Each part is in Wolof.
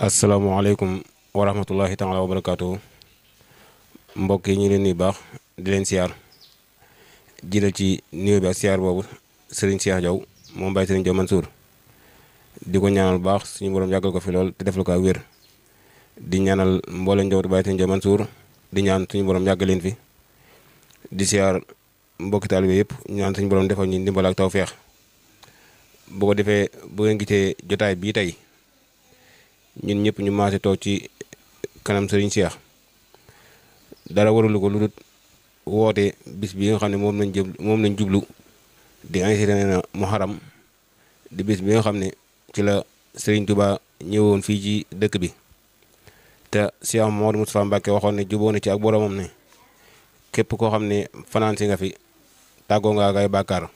asalaamaaleykum wa rahmatullahi taala wa barakaatu mbokk yi ñu leen nuyu baax di leen siyaar jiital ci nuyoo bi ak siyaar boobu Serigne Cheikh Diaw moom Baye Serigne Diaw Mansour di ko ñaanal baax suñu borom yàggal ko fi lool te def la ko ak wér di ñaanal mboolem njabootu Baye Serigne Diaw Mansour di ñaan suñu borom yàggal leen fi di siyaar mbokki taalibe yëpp ñaan suñu borom defal ñu ndimbal ak tawfeex bu ko defee bu ngeen gisee jotaay bii tey ñun ñëpp ñu maase toog ci kanam Serigne Cheikh dara warulu ko lu dul woote bis bi nga xam ne moom lañ jublu di insérer na Muharram di bis bi nga xam ne ci la Serigne Touba ñëwoon fii ci dëkk bi te Cheikh Mouhamadou Moustapha Mbacké waxoon ne juboo na ci ak boromam ne képp koo xam ne fanaan si nga fi tàggoo nga ak ay bàkkaar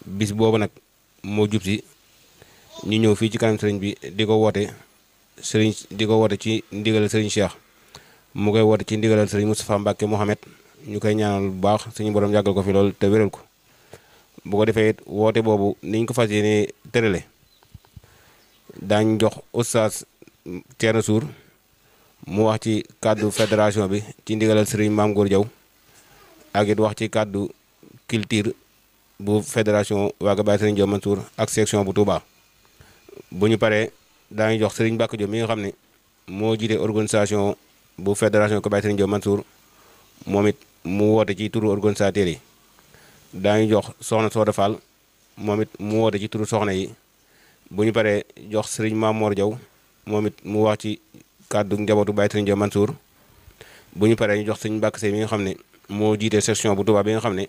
bis boobu nag moo jub si ñu ñëw fii ci kanam Serigne bi di ko woote ci ndigalal Serigne Cheikh mu koy woote ci ndigalal Serigne Moustapha Mbacké Mohamed ñu koy ñaanal bu baax suñu borom yàggal ko fi lool te wéral ko bu ko defee it woote boobu niñ ko fas yéene tërale daañ jox oustaz Thierno Sour mu wax ci kàddu fédération bi ci ndigalal Serigne Mame Gor Diaw ak it wax ci kàddu culture bu fédération waaga Baye Serigne Diaw Mansour ak section bu Touba bu ñu paree daañu jox Serigne Mbacke Diop mi nga xam ne moo jiite organisation bu fédération ko Baye Serigne Diaw Mansour moom it mu woote ci turu organisateurs yi daañu jox soxna Soda Fall moom it mu woote ci turu soxna yi bu ñu paree jox Serigne Mamor Diaw moom it mu wax ci kàddu njabootu Baye Serigne Diaw Mansour bu ñu paree ñu jox Serigne Mbacke Seye mi nga xam ne moo jiite section bu Touba bi nga xam ne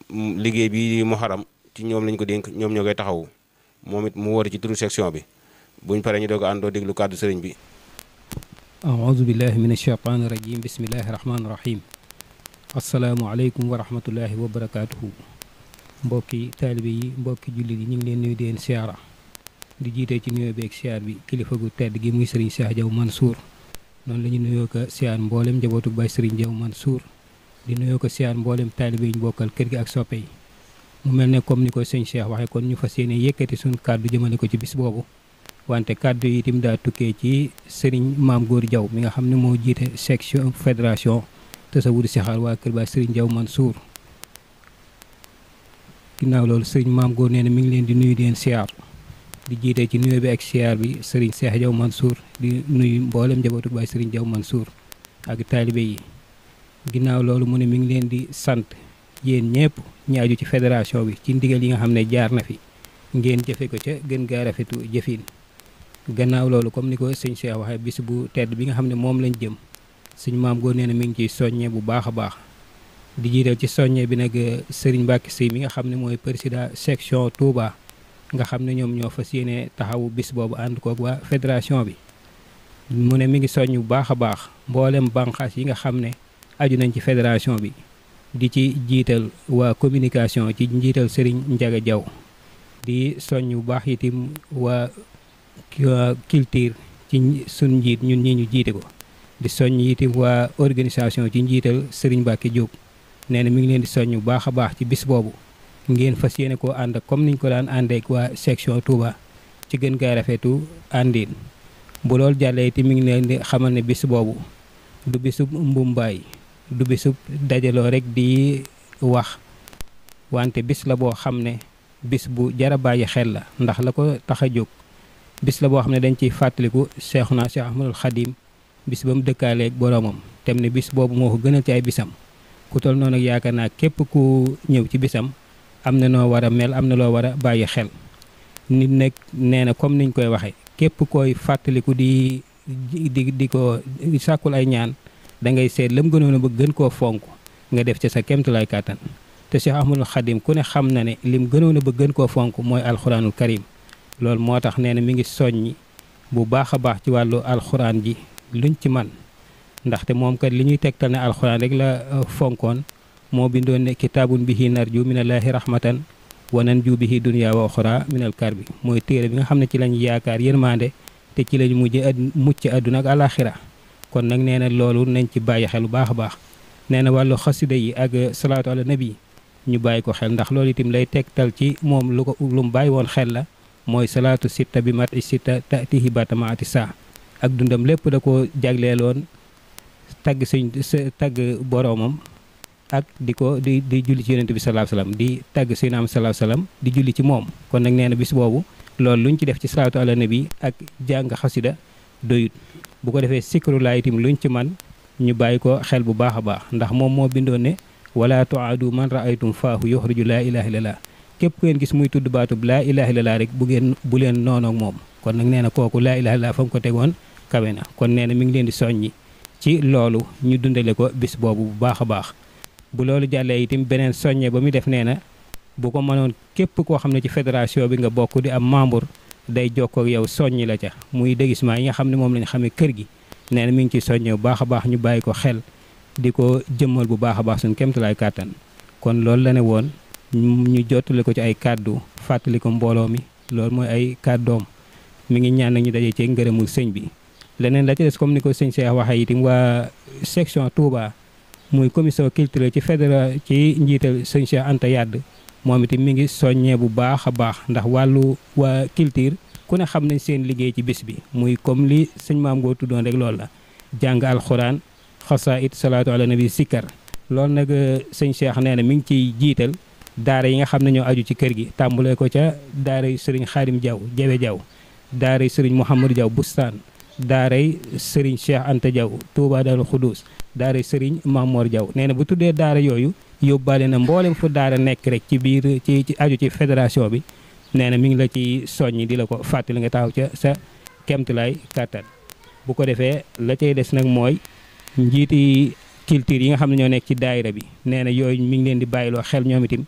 liggéey bi Muharram ci ñoom lañ ko dénk ñoom ñoo koy taxawu moom it mu woote ci turu section bi buñ paree ñu doog a àndoo déglu kàddu sëriñ bi aoudu billahi min alcheytaan irajim bismillahi rahmaani rahim asalaamualeykum wa rahmatullahi wa barakatuhu mbokki taalibe yi mbokki jullit yi ñu ngi leen nuyu di leen siyaara di jiite ci nuyoo beeg siyaar bi kilifa gu tedd gi muy Serigne Cheikh Diaw Mansour noonu la ñu nuyoo ko siyaar mboolem njabootu Baye Serigne Diaw Mansour di nuyoo ko siyaar mboolem taalibe yi ñu bokkal kër gi ak soppe yi mu mel ne comme ni ko sëñ Cheikh waxee kon ñu fas yéene yëkkati suñu kàddu jëmale ko ci bis boobu wante kàddu yi itam daa tukkee ci Serigne Mame Gor Diaw mi nga xam ne moo jiite section fédération tasawudu sixaar waa kër Baay Serigne Diaw Mansour ginnaaw loolu Serigne Mame Gor nee na mi ngi leen di nuyu di leen siyaar di jiite ci nuyoo bi ak siyaar bi Serigne Cheikh Diaw Mansour di nuyu mboolem njabootu Baay Serigne Diaw Mansour ak taalibe yi ginnaaw loolu mu ne mi ngi leen di sant yéen ñëpp ñi aju ci fédération bi ci ndigal yi nga xam ne jaar na fi ngeen jëfe ko ca gën gaa rafetu jëfin gannaaw loolu comme ni ko sëñ Cheikh waxee bis bu tedd bi nga xam ne moom lañ jëm sëñ Mame Gor nee na mi ngi ciy soññe bu baax a baax di jiital ci soññe bi nag Serigne Mbacke Seye mi nga xam ne mooy président section Touba nga xam ne ñoom ñoo fas yéene taxawu bis boobu ànd koog waa fédération bi mu ne mi ngi soññ bu baax a baax mboolem banqaas yi nga xam ne aju nañ ci fédération bi di ci jiital waa communication ci njiital Serigne Ndiaga Diaw di soññ bu baax itam waa culture ci sun njiit ñun ñi ñu jiite ko di soññ itam waa organisation ci njiital Serigne Mbacke Diop nee na mi ngi leen di soññ bu baax a baax ci bis boobu ngeen fas yéene koo ànd ak comme niñ ko daan àndeek waa section Touba ci gën gaa rafetu àndin bu loolu jàllee itam mi ngi leen di xamal ne bis boobu du bisub mbumbaay du bisub dajaloo rek di wax wante bis la boo xam ne bis bu jara bàyyi xel la ndax la ko tax a jóg bis la boo xam ne dañ ciy fàttaliku Seexuna Seex Ahmadul Xadim bis ba mu dëkkaaleeg boroomam tem ne bis boobu moo ko gënal ci ay bisam ku tol noonu ak yaakaar naa képp ku ñëw ci bisam am na noo war a mel am na loo war a bàyyi xel nit nag nee na comme niñ koy waxee képp koy fàttaliku di ko sàkkul ay ñaan da ngay seet lam gënoon a bëgg gën koo fonk nga def ci sa kéemtulaay kàttan te Seex Ahmadul Xadim ku ne xam na ne lim gënoon a bëgg gën koo fonk mooy alxuraanul karim loolu moo tax nee na mi ngi soññi bu baax a baax ci wàllu alxuraan ji luñ ci man ndaxte moom kat li ñuy tegtal ne alxuraan rek la fonkoon moo bindoon ne kitaabun bihi narju minallaahi rahmatan wa nanju bihi dunya wa oxra minal karbi mooy téere bi nga xam ne ci lañ yaakaar yërmande te ci lañ mucc àdduna ak alaxira kon nag nee na loolu nañ ci bàyyi xel bu baax a baax nee na wàllu xasida yi ak salaatu ala nabi ñu bàyyi ko xel ndax loolu itam lay tegtal ci moom lu mu bàyyi woon xel la mooy salaatu sitta bi mat i sitta tatihi batamaati saa ak dundam lépp da ko jagleeloon tagg tagg boroomam ak di julli ci yonent bi sallallahu alayhi wasallam di tagg Seydina Muhammad sallallahu alayhi wasallam di julli ci moom. kon nag nee na bis boobu loolu luñ ci def ci salaatu ala nabi ak jàng xasida doyut bu ko defee sikrulaa itam luñ ci man ñu bàyyi ko xel bu baax a baax ndax moom moo bindoon ne wala tuaadu man raaytum faahu yuxriju laa ilaha illallah képp ku ngeen gis muy tudd baatub laa ilaha illallah rek bu leen noonoog moom. kon nag nee na kooku laa ilaha illallah fa mu ko tegoon kawe na. kon nee na mi ngi leen di soññi ci loolu ñu dundale ko bis boobu bu baax a baax. bu loolu jàllee itam beneen soññe ba muy def nee na bu ko mënoon képp koo xam ne ci fédération bi nga bokk di am membre day jokkoo ak yow soññi la ca muy déguisement yi nga xam ne moom lañ xamee kër gi. nee na mi ngi ci soññe bu baax a baax ñu bàyyi ko xel di ko jëmmal bu baax a baax suñu kéemtalaay kàttan. kon loolu la ne woon ñu jottale ko ci ay kàddu fàttali ko mbooloo mi loolu mooy ay kàddoom mi ngi ñaan nag ñu daje ci ngërëmul sëñ bi. leneen la ci des comme ni ko sëñ Cheikh waxee itam waa section Touba muy commission culturelle ci njiital sëñ Cheikh Anta Yadd moom itam mi ngi soññee bu baax a baax ndax wàllu waa culture ku ne xam nañ seen liggéey ci bis bi muy comme li sëñ maam ngoo tuddoon rek loolu la jàng alxuraan xasaayid salaatu ala nabi sikkar loolu nag sëñ Cheikh nee na mi ngi ciy jiital daara yi nga xam ne ñoo aju ci kër gi tàmbalee ko ca daaray sëriñ Xaadim Jaw Jawe Jaw daaray sëriñ Mouhamadou Jaw Bustaan daaray sëriñ Cheikh Anta Jaw Touba Daaru Xudus daaray sëriñ Mamor Jaw nee na bu tuddee daara yooyu yóbbaale na mboolem fu daara nekk rek ci biir ci aju ci fédération bi nee na mi ngi la ci soññi di la ko fàttali nga taxaw ca sa kemtulaay kàttan. bu ko defee la cay des nag mooy njiiti culture yi nga xam ne ñoo nekk ci daayira bi nee na yooyu mi ngi leen di bàyyiloo xel ñoom itam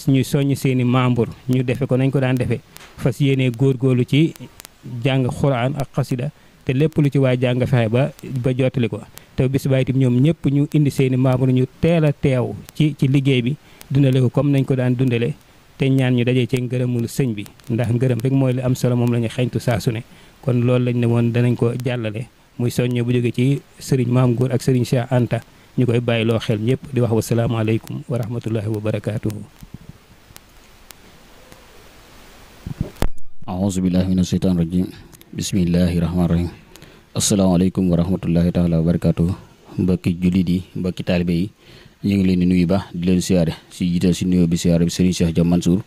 ñuy soññ seen i membre ñu defe ko nañ ko daan defee fas yéenee góorgóorlu ci jàng xuraan ak xasida te lépp lu ci waay jàng fexe ba jottali ko. te bis ba itam ñoom ñëpp ñu indi seen i membre ñu teel a teew ci liggéey bi dundale ko comme nañ ko daan dundale te ñaan ñu dajee ci ngërëmul sëñ bi ndax ngërëm rek mooy li am solo moom la ñu xeeñtu saa su ne. kon loolu lañ ne woon danañ ko jàllale muy soññe bu jóge ci sëriñ Maam Góor ak sëriñ Cheikh Anta ñu koy bàyyiloo xel ñëpp di wax wasalaamaaleykum wa rahmatullahi wa barakaatuhu. aouzu billahi mina sheytaan rajim bismillahi rahmaani rahim asalaamaaleykum wa rahmatullahi taala wa barakaatuhu. mbokki jullit yi mbokki taalibe yi ñu ngi leen di nuyu baax di leen siyaare si jiital si nuyoo bi siyaare bi Serigne Cheikh Diaw Mansour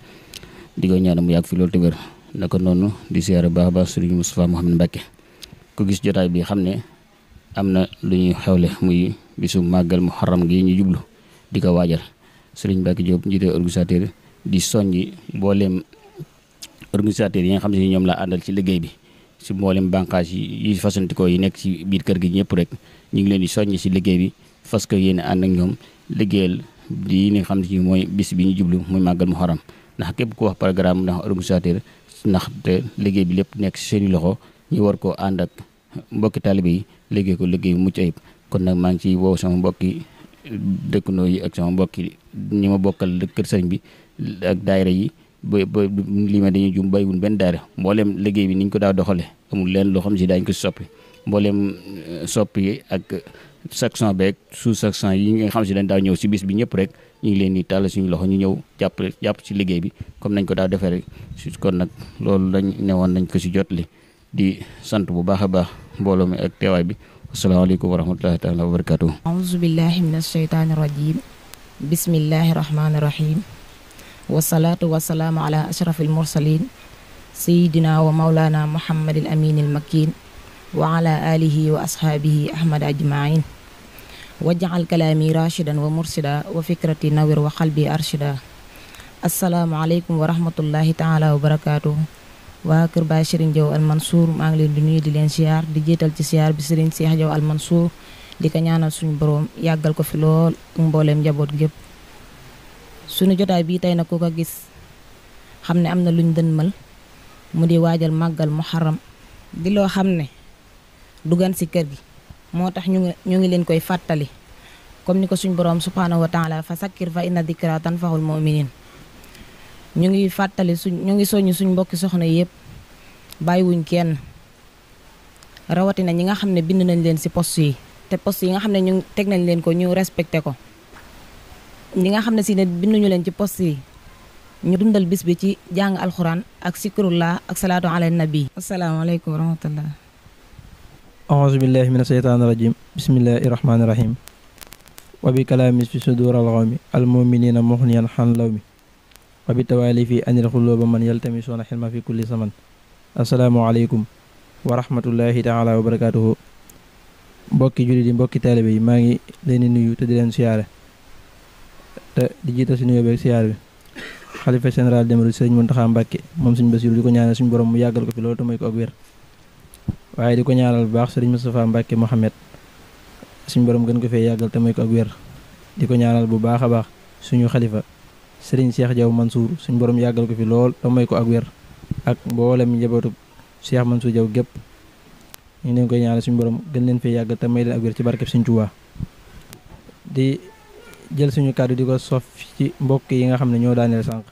di ko ñaan mu yàgg fi loolu te wér naka noonu di siyaare baax a baax Serigne Moustapha Mouhamed Mbacke ku gis jotaay bi xam ne am na lu ñuy xewle muy bisu màggal muharram gi ñu jublu di ko waajal Serigne Mbacke Diop njiite organisateur di soññi mbooleem organisateur yi nga xam ne ñoom laa àndal ci liggéey bi si mboolem bànqaas yi fasantikoo yi nekk ci biir kër gi ñëpp rek ñu ngi leen di soññi si liggéey bi parce que yéen ànd ak ñoom liggéeyal di nga xam ne mooy bis bi ñu jublu muy màggal muharram ndax képp ku wax programme ndax organisateur ndax te liggéey bi lépp nekk si seeni loxo ñu war koo ànd ak mbokki taalibe yi liggéey ko liggéey mucc ayib. kon nag maa ngi ciy woow sama mbokki dëkkandoo yi ak sama mbokki ñi ma bokkal kër sëriñ bi ak daayira yi ba lii ma dañuy jum bàyyiwun benn daayira mbooleem liggéey bi niñ ko daa doxale amul leen loo xam si daañu ko si soppi mbooleem soppi ak section beeg sous section yi nga xam si dañ daa ñëw si bis bi ñëpp rek ñu ngi leen di tàll suñu loxo ñu ñëw jàpp ci liggéey bi comme nañ ko daa defee rek kon nag loolu lañ newoon nañ ko si jotali di sant bu baax a baax mbooloo mi ak teewaay bi asalaamaaleykum wa rahmatullahi taala wa barakatuh. aouzu billahi min asheytaani rajim bismillahi rahmaani rahim wasalaatu wasalaamu ala ashrafil mursalin sayidina wa maulana muhammadil aminil makin wa ala alihi wa ashaabihi ahmad ajmain waj'al kalaami rashidan wa mursida wa fikrati nawir wa qalbi arshida. assalaamu aleykum wa rahmatullahi taala wa barakatuh. waa kër Baay Serigne Diaw Al Mansour maa ngi leen di nuyu di leen siyaar di jiital ci siyaar bi Serigne Cheikh Diaw Al Mansour di ko ñaanal suñu boroom yàggal ko fi lool mbooleem njaboot gépp. suñu jotaay bii tey nag ku ko gis xam ne am na luñ dënmal mu di waajal màggal muharram di loo xam ne dugan si kër gi moo tax ñu ngi leen koy fàttali comme ni ko suñ boroom subhaanahu wa taala fa sakkir fa inna dikra tanfaxul muminin. ñu ngi fàttali ñu ngi soññ suñ mbokki soxna yëpp bàyyiwuñ kenn rawatina ñi nga xam ne bind nañ leen si poste yi te poste yi nga xam ne ñu teg nañ leen ko ñu respecté ko. ñi nga xam ne si ne binduñu leen ci poste yi ñu dundal bis bi ci jàng alxuraan ak sikrullah ak salaatu ala nabi. asalaamaaleykum wa rahmatullah. auzu billahi mina sheytaani rajim bismillahi rahmaani rahim wa bi kalaami fi sudur al xawmi al muminina muxniyan xan law mi wa bi tawaali fi anil xuluba man yaltamisuuna xilma fi kulli zaman. asalaamaaleykum wa rahmatullahi taala wa barakatuhu. mbokki jullit yi mbokki taalibe yi maa ngi leen di nuyu te di leen siyaare te di jiital si nuyoo beeg siyaare bi xalifa général des mourides Sëriñ Muntaxa Mbàkke moom Sëriñ Basiru di ko ñaanal suñu borom mu yàggal ko fi loolu te may ko ak wér. waaye di ko ñaanal bu baax Sëriñ Moustapha Mbàkke Mohamed suñu borom gën ko fee yàggal te may ko ak wér. di ko ñaanal bu baax a baax suñu xalifa Sëriñ Cheikh Diaw Mansour suñu borom yàggal ko fi lool te may ko ak wér ak mboolem njabootu Cheikh Mansour Diaw gépp ñu ngi leen koy ñaanal suñu borom gën leen fee yàggal te may leen ak wér ci barkeb Sëriñ Tuubaa. di jël suñu kàddu di ko sof ci mbokk yi nga xam ne ñoo daaneel sànq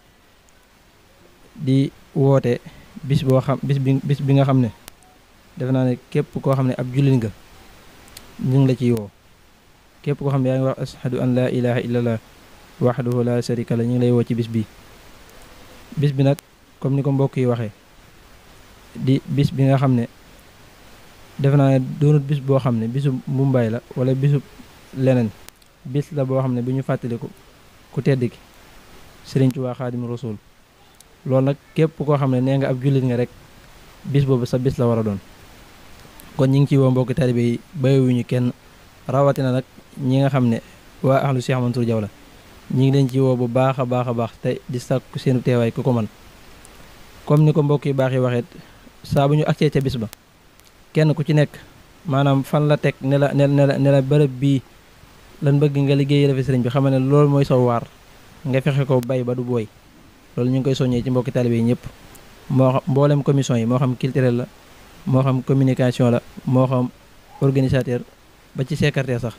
di woote bis bi nga xam ne def naa ne képp koo xam ne ab jullit nga ñu ngi la ciy woo. képp koo xam ne yaa ngi wax ashhadu an laa ilaha illallah wahdahu la sharika la ñu ngi lay woo ci bis bi nag comme ni ko mbokk yi waxee di bis bi nga xam ne def naa ne doonut bis boo xam ne bisu Mumbaay la wala bisu leneen bis la boo xam ne bi ñu fàttaliku ku tedd ki Sëriñ Tuubaa Xaadimu Rasuul. loolu nag képp koo xam ne nee nga ab jullit nga rek bis boobu sa bis la war a doon. kon ñi ngi ciy woo mbokki taalibe yi bàyyiwuñu kenn rawatina nag ñi nga xam ne waa ahlu Cheikh Mansour Diaw la ñi ngi leen ci woo bu baax a baax te di sàkku seenu teewaay ku ko man comme ni ko mbokk yu baax yi waxeet saa bu ñu agsee ca bis ba kenn ku ci nekk maanaam fan la teg ne la bërëb bii lan bëgg nga liggéey la fi sëriñ bi xam ne loolu mooy saw waar nga fexe ko bay ba du booy. loolu ñu ngi koy soññee ci mbokki taalibe yi ñëpp moo xam mboolem commission yi moo xam culturel la moo xam communication la moo xam organisateur ba ci secrétaire sax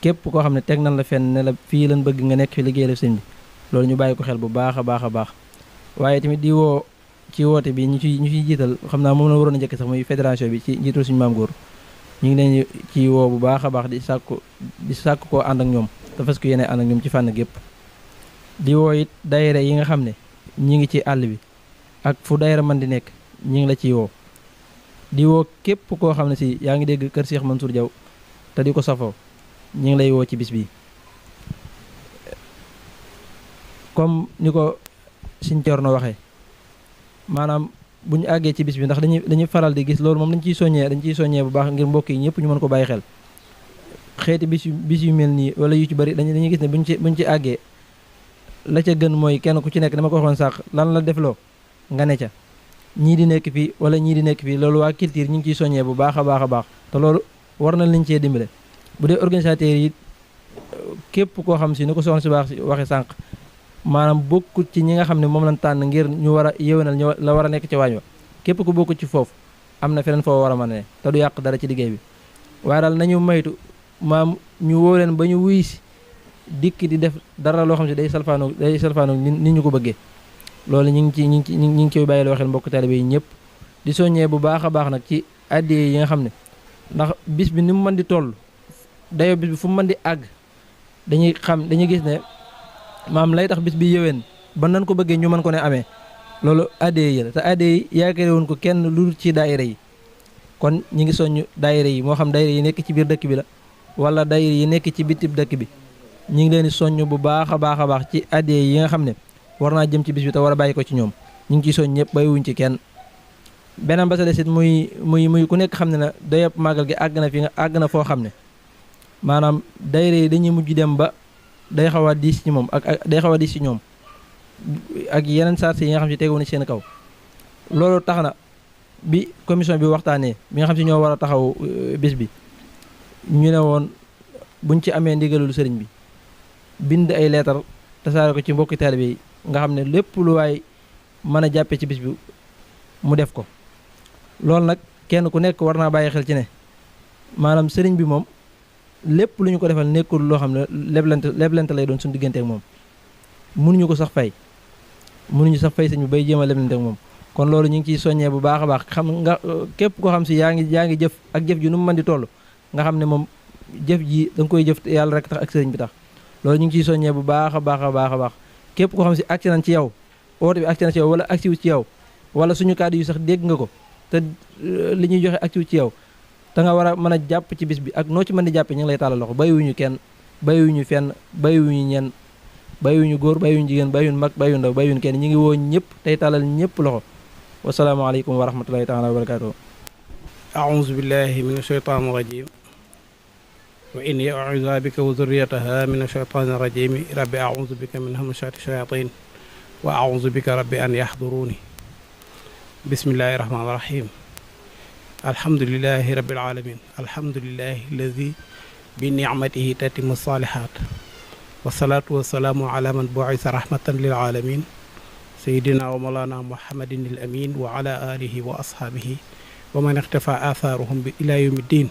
képp koo xam ne teg nañ la fenn ne la fii lan bëgg nga nekk fi liggéey la fi sëriñ bi loolu ñu bàyyi ko xel bu baax a baax. waaye tamit di woo ci woote bi ñu ciy jiital xam naa moom la waroon a njëkk sax muy fédération bi ci jiital suñu maam góor ñu ngi leen ci woo bu baax a baax di sàkku koo ànd ak ñoom te fas ko yéene ànd ak ñoom ci fànn gépp. di woo it daayira yi nga xam ne ñi ngi ci àll bi ak fu daayira man di nekk ñi ngi la ciy woo. di woo képp koo xam ne si yaa ngi dégg kër Cheikh Mansour Diaw te di ko safoo ñi ngi lay woo ci bis bi. comme ni ko Sëriñ Cerno waxee maanaam bu ñu àggee ci bis bi ndax dañuy faral di gis loolu moom dañ ciy soññee bu baax ngir mbokk yi ñëpp ñu mën ko bàyyi xel. xeeti bis yu mel nii wala yu ci bari dañuy gis ne buñ ci àggee la ca gën mooy kenn ku ci nekk dama ko waxoon sànq lan la defloo nga ne ca ñii di nekk fii wala ñii di nekk fii loolu waa culture ñu ngi ciy soññee bu baax a baax te loolu war na liñ cee dimbale. bu dee organisateurs yi képp koo xam si ni ko soxna si baax si waxee sànq maanaam bokkut ci ñi nga xam ne moom lañ tànn ngir ñu war a yéwénal ñu la war a nekk ci waañ wa képp ku bokkut ci foofu am na feneen foo war a mën a ne te du yàq dara ci liggéey bi. waaye daal nañu maytu maam ñu woo leen ba ñu wuy si dikk di def dara loo xam si day salfaanoog nit ñu ko bëggee. loolu ñu ngi ciy bàyyiloo xel mbokk taalibe yi ñëpp di soññee bu baax a baax nag ci addiya yi nga xam ne ndax bis bi ni mu mën di toll dayo bis bi fu mu mën di àgg dañuy gis ne maam lay tax bis bi yëwén ba nan ko bëggee ñu mën ko ne amee loolu addiya yi la te addiya yi yaakaare woon ko kenn lu ci daayira yi. kon ñi ngi soññ daayira yi moo xam daayira yi nekk ci biir dëkk bi la wala daayira yi nekk ci bitib dëkk bi ñi ngi leen di soññ bu baax a baax ci addiya yi nga xam ne war naa jëm ci bis bi te war a bàyyi ko ci ñoom ñu ngi ciy soññ ñëpp bàyyiwuñ ci kenn. beneen ba sa desit muy ku nekk xam ne na dayab màggal gi àgg na foo xam ne maanaam daayira yi dañuy mujj dem ba day xaw a diis ci moom ak day xaw a diis ci ñoom ak yeneen charge yi nga xam si tegu na seen kaw. loolu tax na bi commission bi waxtaanee bi nga xam si ñoo war a taxaw bis bi ñu ne woon buñ ci amee ndigalul sëriñ bi bind ay leetar tasaare ko ci mbokki taalibe yi nga xam ne lépp lu waay mën a jàppee ci bis bi mu def ko. loolu nag kenn ku nekk war naa bàyyi xel ci ne maanaam sëriñ bi moom lépp lu ñu ko defal nekkul loo xam ne leblante lay doon suñu diggante ak moom mënuñu ko sax fay sëñ bi bay jéem a leblante ak moom. kon loolu ñu ngi ciy soññee bu baax a baax xam nga képp koo xam si yaa ngi jëf ak jëf ji nu mu mën di toll nga xam ne moom jëf ji da nga koy jëf yàlla rek tax ak sëriñ bi tax loolu ñu ngi ciy soññee bu baax a baax képp koo xam si agsi nañ ci yow woote bi agsi na ci yow wala agsi wu ci yow wala suñu kàddu yu sax dégg nga ko te li ñuy joxe agsi wu ci yow da nga war a mën a jàpp ci bis bi ak noo ci mën di jàppe ñu ngi lay tàllal loxo bàyyiwuñu kenn bàyyiwuñu fenn bàyyiwuñu ñenn bàyyiwuñu góor bàyyiwuñu jigéen bàyyiwuñu mag bàyyiwuñu ndaw bàyyiwuñu kenn ñu ngi woo ñëpp tey tàllal ñëpp loxo wasalaamaaleykum wa rahmatullahi taala wa barakatuh أعوذ بالله من الشيطان الرجيم وإني أعوذ بك وذريتها من الشيطان الرجيم رب أعوذ بك من همشات الشياطين وأعوذ بك رب أن يحضروني بسم الله الرحمن الرحيم الحمد لله رب العالمين الحمد لله الذي بنعمته تتم الصالحات والصلاة والسلام على من بعث رحمة للعالمين سيدنا ومولانا محمد الأمين وعلى آله وأصحابه wa man ixtafa atharuhum bi ila yawmi ddin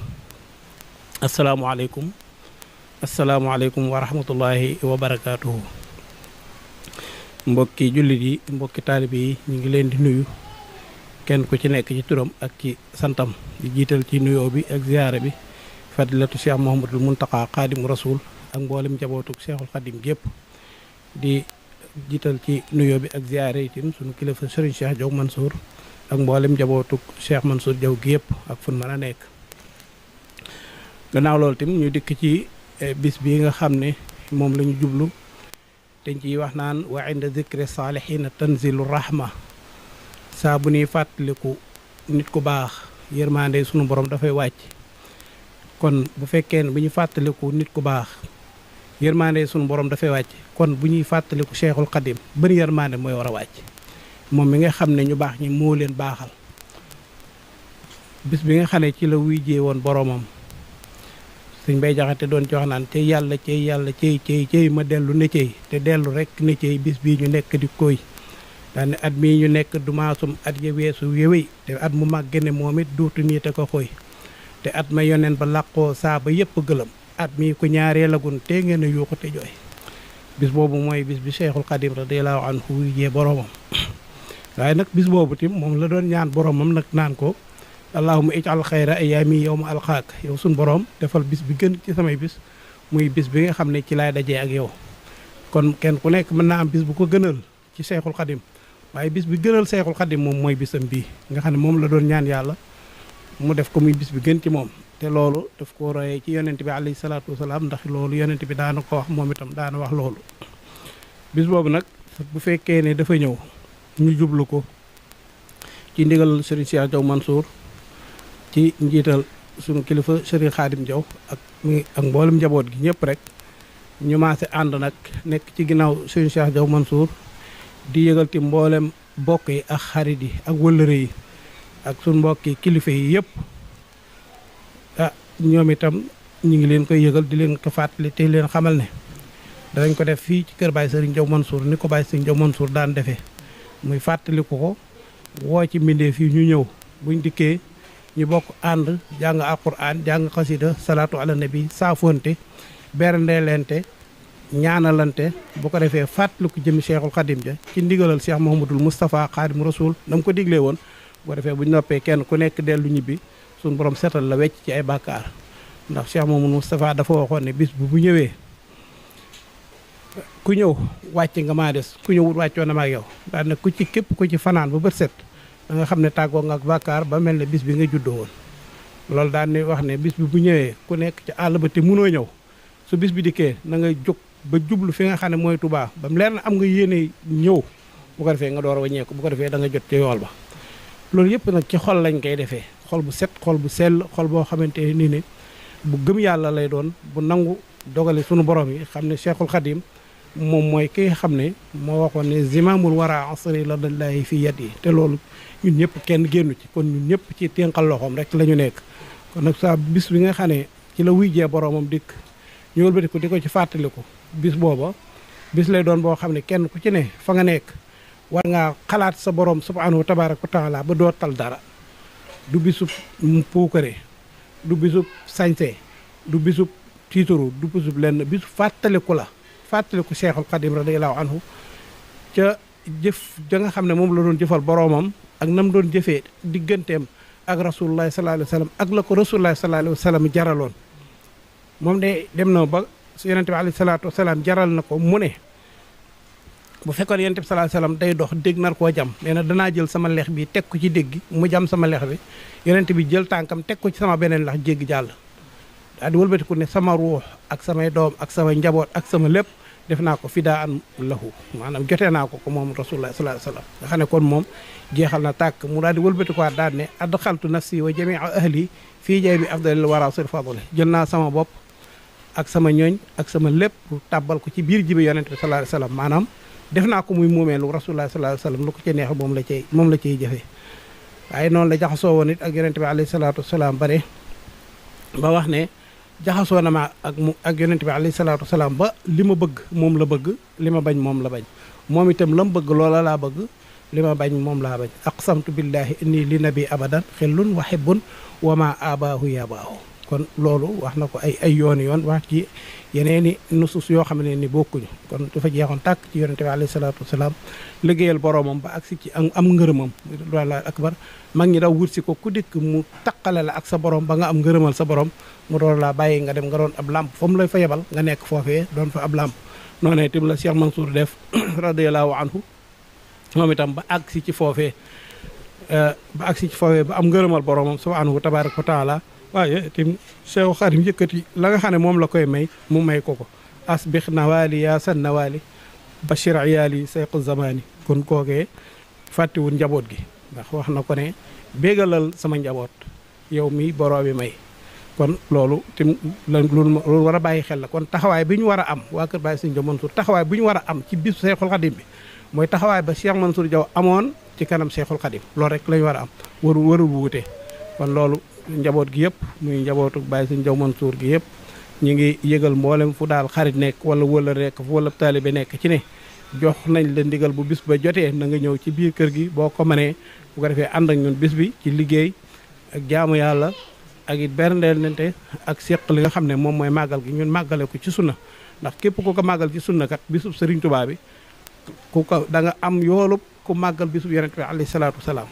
asalaamualeykum wa rahmatullahi wa barakatuhu mbokki jullit yi mbokki taalibe yi ñu ngi leen di nuyu kenn ku ci nekk ci turam ak ci santam di jiital ci nuyoo bi ak ziyaara bi fadilatu cheikh Mouhamadul Muntaqa xaadimu rasul ak mboolem njabootuk cheikhul xadim gépp di jiital ci nuyoo bi ak ziyaara itam sunu kilifa Serigne Cheikh Diaw Mansour ak mboolem njabootuk Cheikh Mansour Diaw gi yëpp ak fun mën a nekk gannaaw loolu tim ñu dikk ci bis bi nga xam ne moom la ñu jublu dañ ciy wax naan wa inda zikri saalihiina tanzilu rahma saa bu ñuy fàttaliku nit ku baax yërmande sunu borom dafay wàcc kon bu fekkee ne bu ñu fàttaliku nit ku baax yërmande sunu borom dafay wàcc kon bu ñuy fàttaliku Cheikhul Khadim bëri yërmande mooy war a wàcc moom mi nga xam ne ñu baax ñi moo leen baaxal bis bi nga xam ne ci la wuy jee woon boromam suñ bay jaxate doon ci wax naan cey yàlla cey ma dellu ne cey te dellu rek ne cey bis bii ñu nekk di koy daane at mii ñu nekk du maasum at ya weesu yëwéy te at mu màgg ne moom it duutu nii te ko xoy te at ma yoneen ba làqoo saa ba yëpp gëlëm at mii ku ñaaree lagun te ngeen a yuuxu te jooy bis boobu mooy bis bi Cheikhul Khadim radiyallahu anhu wuy jee boromam waaye nag bis boobu tim moom la doon ñaan boromam nag naan ko allahumma ij'al xayra ayaami yawma alqaak yow suñ borom defal bis bi gën ci samay bis muy bis bi nga xam ne ci laay dajee ak yow kon kenn ku nekk mën naa am bis bu ko gënal ci Cheikhul Khadim waaye bis bi gënal Cheikhul Khadim moom mooy bisam bii nga xam ne moom la doon ñaan yàlla mu def ko muy bis bi gën ci moom te loolu daf ko royee ci yonent bi alayhi salaatu wasalaam ndax loolu yonent bi daana ko wax moom itam daana wax loolu bis boobu nag bu fekkee ne dafa ñëw ñu jublu ko ci ndigal Serigne Cheikh Diaw Mansour ci njiital sunu kilifa Serigne Khadim Diaw ak mboolem njaboot gi ñëpp rek ñu maase ànd nag nekk ci ginnaaw Serigne Cheikh Diaw Mansour di yëgal ti mboolem bokk yi ak xarit yi ak wëllëre yi ak sunu mbokki kilifa yi yëpp ñoom itam ñu ngi leen koy yëgal di leen ko fàttali te leen xamal ne danañ ko def fii ci kër Baye Serigne Diaw Mansour ni ko Baye Serigne Diaw Mansour daan defee muy fàttaliku ko woo ci mbindeef yi ñu ñëw buñ dikkee ñu bokk ànd jàng alquran jàng xasida salaatu ala nabi saafonte berandeelente ñaanalante bu ko defee fàttaliku jëmi Cheikhul Khadim ja ci ndigalal Cheikh Mouhamadul Moustapha Khadim Rasoul na mu ko diglee woon bu ko defee buñ noppee kenn ku nekk dellu ñibbi suñu borom setal la wecc ci ay bàkkaar ndax Cheikh Mouhamadul Moustapha dafa waxoon ne bis bu ñëwee ku ñëw wàcc nga maa des ku ñëwut wàccoo na ma ak yow daal ne ku ci képp ku ci fanaan ba bët set da nga xam ne tàggoo nga ak bàkkaar ba mel ne bis bi nga juddoo woon loolu daal ne wax ne bis bi bu ñëwee ku nekk ci àll ba te mënoo ñëw su bis bi dikkee na nga jóg ba jublu fi nga xam ne mooy Touba ba mu leer na am nga yéene ñëw bu ko defee nga door a wàññeeku bu ko defee da nga jot ci yool ba loolu yëpp nag ci xol lañ koy defee xol bu set xol bu sell xol boo xamante nii ne bu gëm yàlla lay doon bu nangu dogale sunu borom yi xam ne Cheikhul Khadim moom mooy ki nga xam ne moo waxoon ne zimaamul wara asri la dallahi fi yat yi te loolu ñun ñëpp kenn génnu ci kon ñun ñëpp ci ténqal loxoom rek la ñu nekk kon nag saa bis bi nga xam ne ci la wuy jee boromam dikk ñu wëlbati ko di ko ci fàttaliku bis booba bis lay doon boo xam ne kenn ku ci ne fa nga nekk war ngaa xalaat sa borom subhanahu wa tabaraka wa taala ba doo tal dara du bisub puukare du bisub sañse du bisub tiitaru du bisub lenn bisub fàttaliku la fàttaliku Cheikhul Khadim radiyallahu anhu ca jëf ja nga xam ne moom la doon jëfal boroomam ak nam doon jëfee digganteem ak rasulullahi sallallahu alayhi wa sallam ak la ko rasulullahi sallallahu alayhi wa sallam jaraloon moom de dem na ba yonente bi alayhi salaatu wasalaam jaral na ko mu ne bu fekkoon yonent bi sallallahu alayhi wasallam day dox dégg nar koo jam nee na danaa jël sama lex bi teg ko ci dégg mu jam sama lex bi yonent bi jël tànkam teg ko ci sama beneen lex jéggi jàll daal di wëlbatiku ne sama ruux ak samay doom ak samay njaboot ak sama lépp def naa ko fidaa an lahu maanaam jotee naa ko moom rasulullah sallallahu alayhi wasallam nga xam ne kon moom jeexal na tàkk mu daal di wëlbatikuwaat daal ne adxaltu nafsi wa jamia ahli fii jay bi afdalil wara sir fadli jël naa sama bopp ak sama ñooñ ak sama lépp tàbbal ko ci biir jibi yonent bi sallallahu alayhi wasallam maanaam def naa ko muy muumeelu rasulullah sallallahu alayhi wasallam lu ko ci neex moom la cay jëfee waaye noonu la jaxasoo woon it ak yonent bi alayhi salaatu wasalaam bare ba wax ne jaxasoo na ma ak yonent bi alayhi salaatu wasalaam ba li ma bëgg moom la bëgg li ma bañ moom la bañ moom itam la mu bëgg loola laa bëgg li ma bañ moom laa bañ aqsamtu billahi inni li nabi abadan xillun wa hibbun wa ma abaahu yabaahu kon loolu wax na ko ay yoon wax ci yeneeni nusus yoo xam ne ni bokkuñu kon dafa jeexoon tàkk ci yonent bi alayhi salaatu wasalaam liggéeyal boroomam ba agsi ci am ngërëmam wallaahi akbar mag ñi daw wut si ko ku dikk mu taqale la ak sa borom ba nga am ngërëmal sa borom mu doon laa bàyyi nga dem nga doon ab làmp fa mu lay fa yebal nga nekk foofee doon fa ab làmp noonu itam la Cheikh Mansour def radiyallahu anhu moom itam ba agsi ci foofee ba am ngërëmal boromam subhanahu tabaraka wa taala waaye itam Cheikh Xadim yëkkati la nga xam ne moom la koy may mu may ko asbix nawaali yaa san nawaali bashir iyaali sayqu zamani kon kookee fàttiwul njaboot gi ndax wax na ko ne bégalal sama njaboot yow mi boroomi may kon loolu tim loolu war a bàyyi xel la kon taxawaay bi ñu war a am waa kër Baye Serigne Diaw Mansour taxawaay bi ñu war a am ci bisu Cheikhul Khadim bi mooy taxawaay ba Cheikh Mansour Diaw amoon ci kanam Cheikhul Khadim loolu rek la ñu war a am warul wuute kon loolu njaboot gi yëpp muy njabootu Baye Serigne Diaw Mansour gi yëpp ñu ngi yëgal mboolem fu daal xarit nekk wala wala rek wala taalibe nekk ci ne jox nañ la ndigal bu bis ba jotee na nga ñëw ci biir kër gi boo ko mënee bu ko defee ànd ak ñun bis bi ci liggéey ak jaamu yàlla ak it berndeel nante ak seq li nga xam ne moom mooy màggal gi ñun màggale ko ci sunna ndax képp ku ko màggal ci sunna kat bisub Serigne Touba bi ku ko da nga am yoolub ku màggal bisub yonent bi alayhi salaatu wasalaam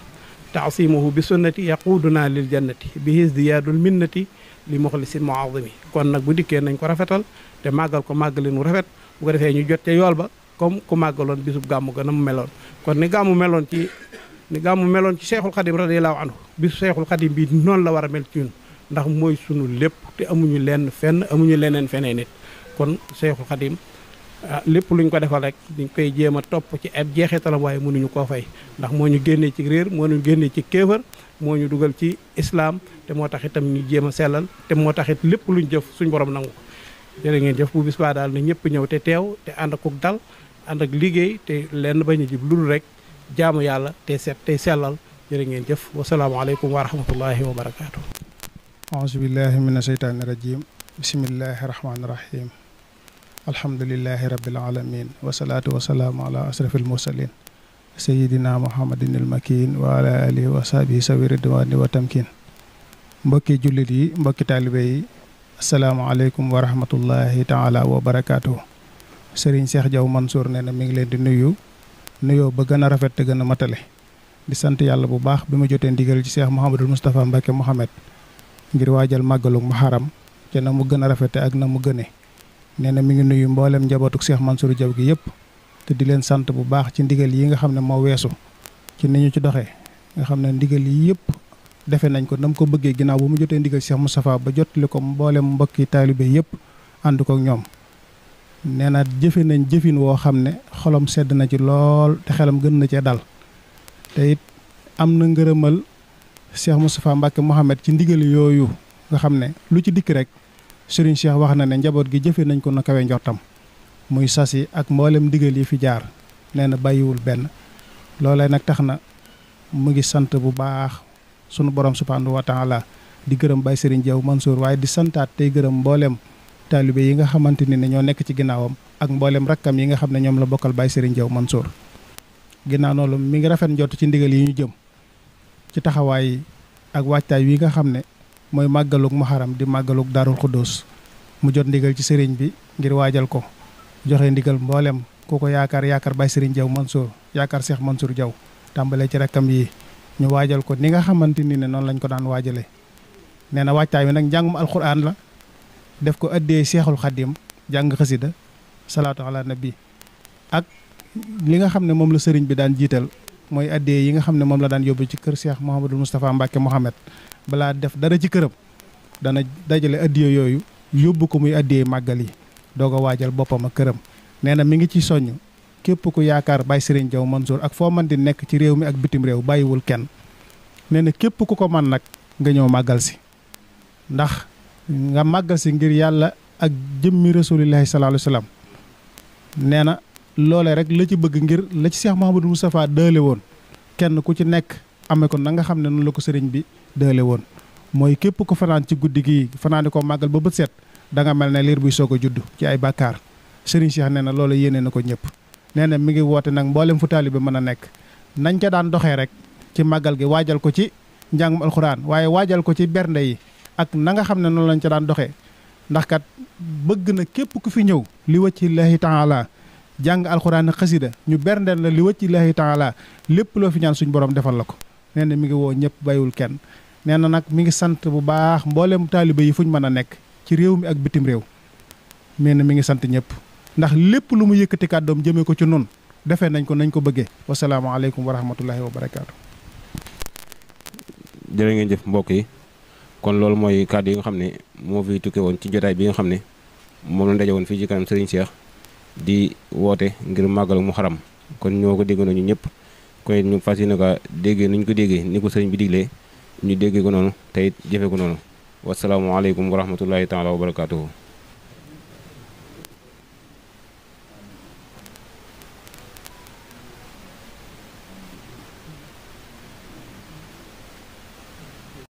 taasimuhu bi sunnati yaquduna lil jannati bi hisdiyaadul minnati li muxlisin muazimi kon nag bu dikkee nañ ko rafetal te màggal ko màggalin mu rafet bu ko defee ñu jot ca yool ba comme ku màggaloon bisub gàmmu ga na mu meloon kon ni gàmmu meloon ci Cheikhul Khadim radiyallahu anhu bisu Cheikhul Khadim bi noonu la war a mel ci ñun ndax mooy sunu lépp te amuñu lenn fenn amuñu leneen feneen nit kon Cheikhul Khadim lépp luñ ko defal rek dañ koy jéem a topp ci ab jeexitalam waaye mënuñu koo fay ndax moo ñu génnee ci réer moo ñu génnee ci kéefër moo ñu dugal ci islam te moo tax itam ñu jéem a sellal te moo tax it lépp luñ jëf suñ borom nangu jërë ngeen jëf bu bis baa daal na ñëpp ñëw te teew te ànd akuk dal ànd ak liggéey te lenn bañ a jib lul rek jaamu yàlla te set tey sellal jërë ngeen jëf wasalaamaaleykum wa rahmatullahi wa barakaatu. auzu billahi mina sheytaani rajim bismillahi rahmaani rahim alhamdulillahi rabbil alamin wasalaatu wasalaamu ala asrafil mursalin sayidina muhammadin il makin wa ala alihi wa sahbihi sawi ridwani wa tamkin mbokki jullit yi mbokki taalibe yi asalaamaaleykum wa rahmatullahi taala wa barakaatu. Serigne Cheikh Diaw Mansour nee na mi ngi leen di nuyoo ba gën a rafet te gën a matale di sant yàlla bu baax bi ma jotee ndigal ci Cheikh Mouhamadul Moustapha Mbacke Mohamed ngir waajal màggalu Muharram te na mu gën a rafete ak na mu gëne nee na mi ngi nuyu mboolem njabootuk Cheikh Mansour Diaw gi yëpp te di leen sant bu baax ci ndigal yi nga xam ne moo weesu ci ni ñu ci doxee nga xam ne ndigal yi yëpp defe nañ ko nam ko bëggee ginnaaw bu mu jotee ndigal Cheikh Moustapha ba jotali ko mboolem mbokki taalibe yëpp ànd ko ak ñoom nee na jëfe nañ jëfin woo xam ne xolam sedd na ci lool te xelam gën na cee dal te it am na ngërëmal Cheikh Moustapha Mbacke Mohamed ci ndigal yooyu nga xam ne lu ci dikk rek Serigne Cheikh wax na ne njaboot gi jëfe nañ ko na kawe njortam muy sasi ak mboolem ndigal yi fi jaar nee na bàyyiwul benn loolee nag tax na mu ngi sant bu baax sunu borom subhanahu wa taala di gërëm Baye Serigne Diaw Mansour waaye di santaat tey gërëm mboolem taalibe yi nga xamante ni ne ñoo nekk ci ginnaawam ak mboolem rakkam yi nga xam ne ñoom la bokkal Baye Serigne Diaw Mansour ginnaaw loolu mi ngi rafet njott ci ndigal yi ñu jëm ci taxawaay ak waajtaay wi nga xam ne mooy màggalug Muharram di màggalug Daarul Xuddoos mu jot ndigal ci sëriñ bi ngir waajal ko joxe ndigal mboolem ku ko yaakaar Baye Serigne Diaw Mansour yaakaar Cheikh Mansour Diaw tàmbalee ci rakkam yi ñu waajal ko ni nga xamante ni ne noonu lañ ko daan waajale nee na waajtaay wi nag njàngum alxuraan la def ko addee Seexul Xadim jàng xasida salaatu ala nabi ak li nga xam ne moom la sëriñ bi daan jiital mooy addee yi nga xam ne moom la daan yóbbu ci kër Cheikh Mouhamadul Moustapha Mbacke Mohamed balaa def dara ci këram dana dajale addiya yooyu yóbbu ko muy addee màggal yi doog a waajal boppam ak këram. nee na mi ngi ci soññ képp ku yaakaar Baye Serigne Diaw Mansour ak foo mën di nekk ci réew mi ak bitim réew bàyyiwul kenn nee na képp ku ko man nag nga ñëw màggal si ndax nga màggal si ngir yàlla ak jëmmi rasulillahi sallallahu alayhi wa sallam nee na loolee rek la ci bëgg ngir la ci Cheikh Mouhamadou Moustapha dële woon kenn ku ci nekk amee ko na nga xam ne noonu la ko sëriñ bi dële woon mooy képp ku fanaan ci guddi gi fanaani ko màggal ba bët set da nga mel ne liir buy soog a judd ci ay bàkkaar sëriñ Cheikh nee na loolu yéene na ko ñëpp nee na mi ngi woote nag mboolem fu taalibe mën a nekk nañ ca daan doxee rek ci màggal gi waajal ko ci njàngum alxuraan waaye waajal ko ci bernde yi ak na nga xam ne noonu lañ ca daan doxee ndax kat bëgg na képp ku fi ñëw li wacci laahi taala jàng alxuraan ak xasida ñu berndeel la li wacci laahi taala lépp loo fi ñaan suñ borom defal la ko nee na mi ngi woo ñëpp bàyyiwul kenn nee na nag mi ngi sant bu baax mboolem taalibe yi fuñ mën a nekk ci réew mi ak bitim réew nee na mi ngi sant ñëpp ndax lépp lu mu yëkkati kàddoom jëmee ko ci nun defee nañ ko nañ ko bëggee wasalaamaaleykum wa rahmatullahi wa barakaatu. jërë ngeen jëf mbokk yi kon loolu mooy kàddu yi nga xam ne moo fi tukkee woon ci jotaay bi nga xam ne moom la ndaje woon fii ci kanam Serigne Cheikh di woote ngir màggal Muharram kon ñoo ko déggandoo ñu ñëpp kon ñu fas yéene ko déggee nuñ ko déggee ni ko sëriñ bi diglee ñu déggee ko noonu te it jëfee ko noonu wasalaamualeykum wa rahmatullahi taala wa barakaatuhu.